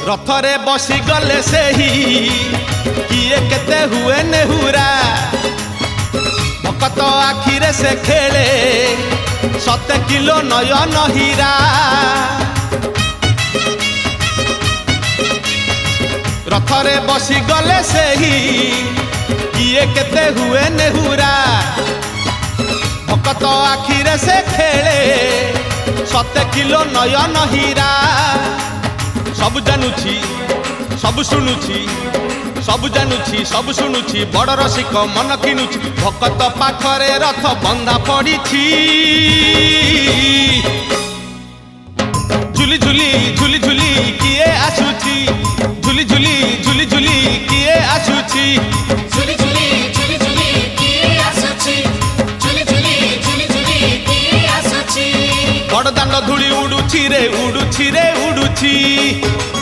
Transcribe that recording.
रथरे बसी गले से ही किए केते हुए नेहुरा भकत आखिरे से खेले 7 किलो नयन हीरा रथरे बसी गले से ही किए केते हुए नेहुरा भकत आखिरे से खेले 7 किलो नयन हीरा सब जानुची सब शुणुची सब जानुची सब शुणुची बड़ रसिक मन किनुची भकत पाखरे रथ बंधा पड़ी झुली झुली झुली झुली किए आसुची झुली झुली झुली झुली किए आसुची झुली झुली झुली झुली किए आसुची झुली झुली झुली झुली किए आसुची बड़ दांड धूली उड़ुची रे